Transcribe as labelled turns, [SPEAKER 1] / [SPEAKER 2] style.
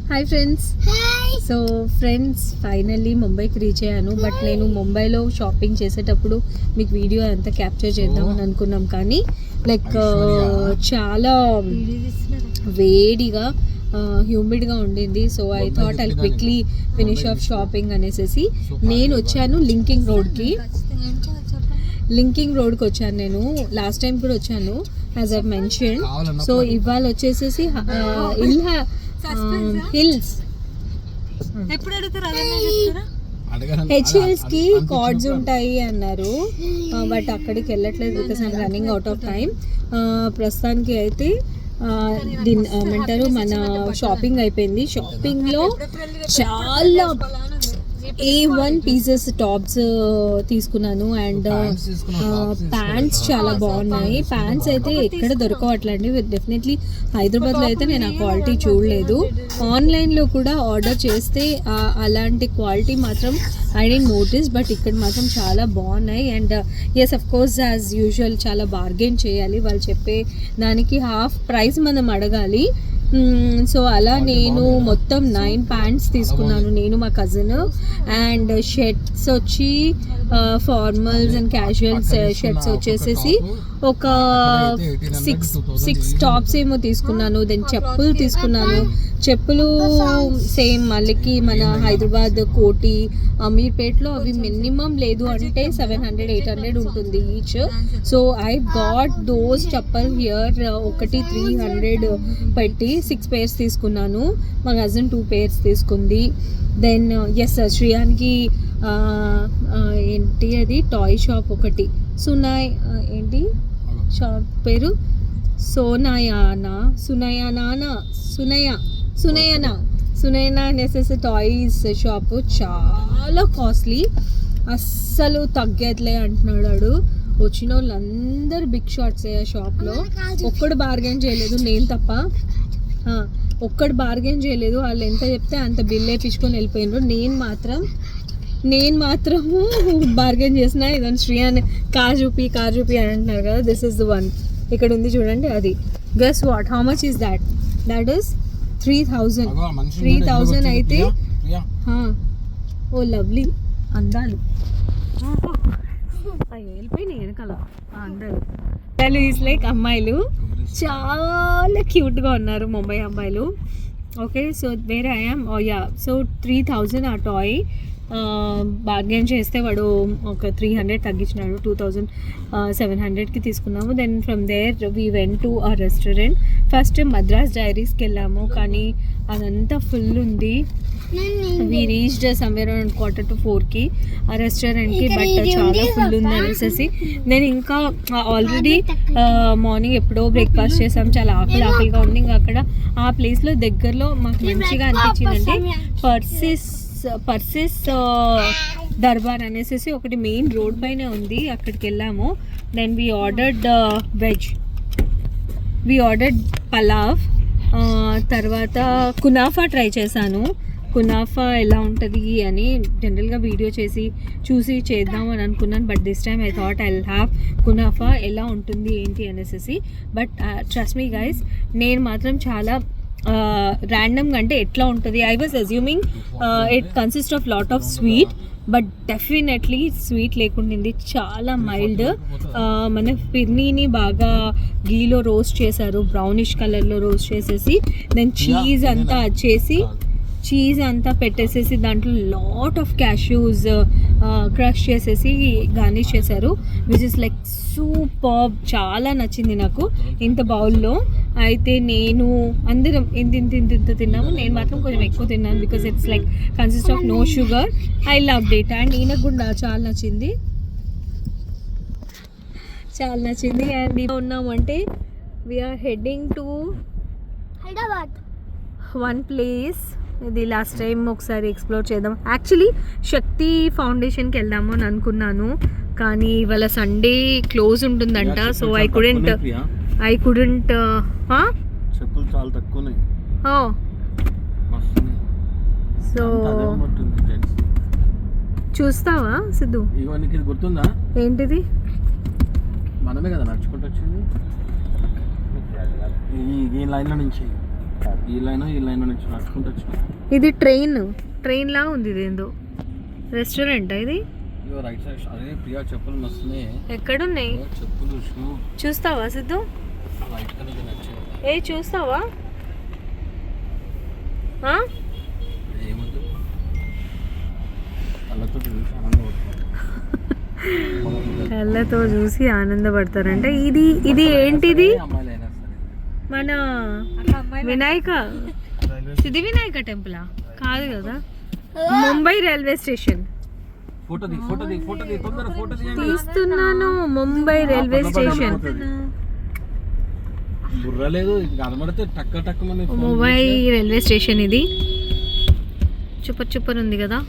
[SPEAKER 1] Hi friends. So friends, finally ముంబైకి reach అయ్యాను. But నేను ముంబైలో షాపింగ్ చేసేటప్పుడు మీకు వీడియో అంతా క్యాప్చర్ చేద్దామని అనుకున్నాం, కానీ లైక్ చాలా వేడిగా హ్యూమిడ్గా ఉండింది. So I thought I quickly finish off shopping అనేసి నేను వచ్చాను లింకింగ్ రోడ్కి వచ్చాను. నేను లాస్ట్ టైం కూడా వచ్చాను యాజ్ ఐ మెన్షన్. సో ఇవాళ వచ్చేసేసి హిల్స్ హెచ్ఎల్స్ కి కార్డ్స్ ఉంటాయి అన్నారు, బట్ అక్కడికి వెళ్ళట్లేదు because I'm running out of time. ప్రస్తుతానికి అయితే దీని ఏమంటారు, మన షాపింగ్ అయిపోయింది. షాపింగ్ లో చాలా A1 పీసెస్ టాప్స్ తీసుకున్నాను అండ్ ప్యాంట్స్ చాలా బాగున్నాయి. ప్యాంట్స్ అయితే ఎక్కడ దొరకవట్లండి, డెఫినెట్లీ హైదరాబాద్లో అయితే నేను ఆ క్వాలిటీ చూడలేదు. ఆన్లైన్లో కూడా ఆర్డర్ చేస్తే అలాంటి క్వాలిటీ మాత్రం ఐ డెంట్ నోటీస్, బట్ ఇక్కడ మాత్రం చాలా బాగున్నాయి. And yes of course as usual చాలా బార్గెన్ చేయాలి, వాళ్ళు చెప్పే దానికి హాఫ్ ప్రైస్ మనం అడగాలి. సో అలా నేను మొత్తం 9 ప్యాంట్స్ తీసుకున్నాను, నేను మా కజిన్. అండ్ షర్ట్స్ వచ్చి ఫార్మల్స్ అండ్ క్యాజువల్ షర్ట్స్ వచ్చేసేసి ఒక 6 టాప్స్ ఏమో తీసుకున్నాను. దెన్ చెప్పులు తీసుకున్నాను. చెప్పులు సేమ్ మళ్ళీకి మన హైదరాబాద్ కోటి అమీర్పేట్లో అవి మినిమం లేదు అంటే 700-800 ఉంటుంది each. So I got those chappal here, ఒకటి 300 పెట్టి 6 పేర్స్ తీసుకున్నాను. మా కజిన్ 2 పేర్స్ తీసుకుంది. దెన్ ఎస్ శ్రీయానికి ఏంటి అది టాయ్ షాప్ ఒకటి, సునాయ్ ఏంటి షాప్ పేరు, సునయనా అనేసి టాయ్స్ షాపు. చాలా కాస్ట్లీ, అస్సలు తగ్గట్లే అంటున్నాడు. వచ్చిన వాళ్ళందరూ బిగ్ షాట్స్ ఆ షాప్లో. ఒక్కడు బార్గెన్ చేయలేదు, నేను తప్ప ఒక్కడు బార్గెన్ చేయలేదు. వాళ్ళు ఎంత చెప్తే అంత బిల్ వేయించుకొని వెళ్ళిపోయినారు. నేను మాత్రము బార్గెన్ చేసిన. ఇదని శ్రీయాన్ కార్ చూపి అని అంటున్నారు కదా, దిస్ ఇస్ ద వన్. ఇక్కడ ఉంది చూడండి అది. Guess what, how much is that? That is 3,000 అయితే. ఓ లవ్లీ అందాలు వెళ్ళిపోయినాయి వెనకాల అందాలు. వాళ్ళు ఈజ్ లైక్ అమ్మాయిలు చాలా క్యూట్గా ఉన్నారు ముంబై అమ్మాయిలు. Okay, so where I am. So 3,000 ఆ టాయ్. బార్గెన్ చేస్తే వాడు ఒక 300 తగ్గించినాడు, 2,700కి తీసుకున్నాము. Then from there we went to ఆ రెస్టారెంట్. ఫస్ట్ మద్రాస్ డైరీస్కి వెళ్ళాము, కానీ అదంతా ఫుల్ ఉంది. వీ రీచ్డ్ సమ్వేర్ అరౌండ్ 3:45కి ఆ రెస్టారెంట్కి, బట్ చాలా ఫుల్ ఉంది అనేసి నేను ఇంకా ఆల్రెడీ మార్నింగ్ ఎప్పుడో బ్రేక్ఫాస్ట్ చేసాం. చాలా ఆకలిగా ఉంది. ఇంకా అక్కడ ఆ ప్లేస్లో దగ్గరలో మాకు మంచిగా అనిపించిందండి పర్సిస్ దర్బార్ అనేసి ఒకటి మెయిన్ రోడ్ పైనే ఉంది, అక్కడికి వెళ్ళాము. Then we ordered pulao. తర్వాత కునాఫా ట్రై చేశాను. కునాఫా ఎలా ఉంటుంది అని జనరల్గా వీడియో చూసి చేద్దామని అనుకున్నాను, but this time I thought I will have kunafa ఎలా ఉంటుంది ఏంటి అనేసి. బట్ ట్రస్ట్ మీ గైస్, నేను మాత్రం చాలా ర్యాండమ్గా అంటే ఎట్లా ఉంటుంది, I was assuming it consist of lot of sweet, but definitely sweet లేకుండింది. చాలా మైల్డ్. మన ఫిర్నీని బాగా గీలో రోస్ట్ చేశారు, బ్రౌనిష్ కలర్లో రోస్ట్ చేసేసి. దెన్ చీజ్ అంతా పెట్టేసేసి దాంట్లో లాట్ ఆఫ్ క్యాష్యూస్ క్రష్ చేసేసి గార్నిష్ చేశారు, విచ్ ఇస్ లైక్ సూపర్. చాలా నచ్చింది నాకు ఇంత బౌల్లో. అయితే నేను అందరం ఇంత తిన్నాము, నేను మాత్రం కొంచెం ఎక్కువ తిన్నాను because it's like consist of no sugar. I love it. And ఈయనకు కూడా చాలా నచ్చింది. అండ్ ఉన్నామంటే we are heading to Hyderabad one place. ఇది లాస్ట్ టైం ఒకసారి ఎక్స్ప్లోర్ చేద్దాం. యాక్చువల్లీ శక్తి ఫౌండేషన్కి వెళ్దాము అని అనుకున్నాను, కానీ ఇవాళ సండే క్లోజ్ ఉంటుందంట. సో ఐ కుడెంట్
[SPEAKER 2] చెప్పులు చాలా తక్కువనే. సో
[SPEAKER 1] చూస్తావా సిద్ధు?
[SPEAKER 2] ఇది గుర్తుందా?
[SPEAKER 1] ఏంటిది?
[SPEAKER 2] మనమే కదా నడుచుకుంటూ వచ్చింది ఈ లైన్లో నుంచి. ఈ లైన్ నుంచి నడుచుకుంటూ వచ్చిన
[SPEAKER 1] ఇది ట్రైన్ లా ఉంది. ఇది ఏందో రెస్టారెంట్ ఇది.
[SPEAKER 2] ఇగో రైట్ సైడ్ అదే ప్రియా చెప్పులు వస్తున్నాయి.
[SPEAKER 1] ఎక్కడున్నాయి
[SPEAKER 2] చెప్పులు షూ
[SPEAKER 1] చూస్తావా సిద్ధు?
[SPEAKER 2] వైట్ కలర్ నచ్చింది.
[SPEAKER 1] ఏ చూస్తావా?
[SPEAKER 2] ఏమొద్దు కళ్ళతో చూసి ఆనందపడుతున్నాను.
[SPEAKER 1] కళ్ళతో చూసి ఆనందపడతారంటే ఇది ఏంటిది?
[SPEAKER 2] అమ్మాయిలైనా సరే
[SPEAKER 1] మన వినాయక సిద్ధి వినాయక టెంపులా? కాదు కదా, Mumbai railway station.
[SPEAKER 2] Photo the తొందర ఫోటో ది.
[SPEAKER 1] తీస్తున్నాను. Mumbai railway station.
[SPEAKER 2] బుర్ర లేదు కనబడితే టక్క మన
[SPEAKER 1] ముంబై రైల్వే స్టేషన్ ఇది. చుప్పర్ ఉంది కదా.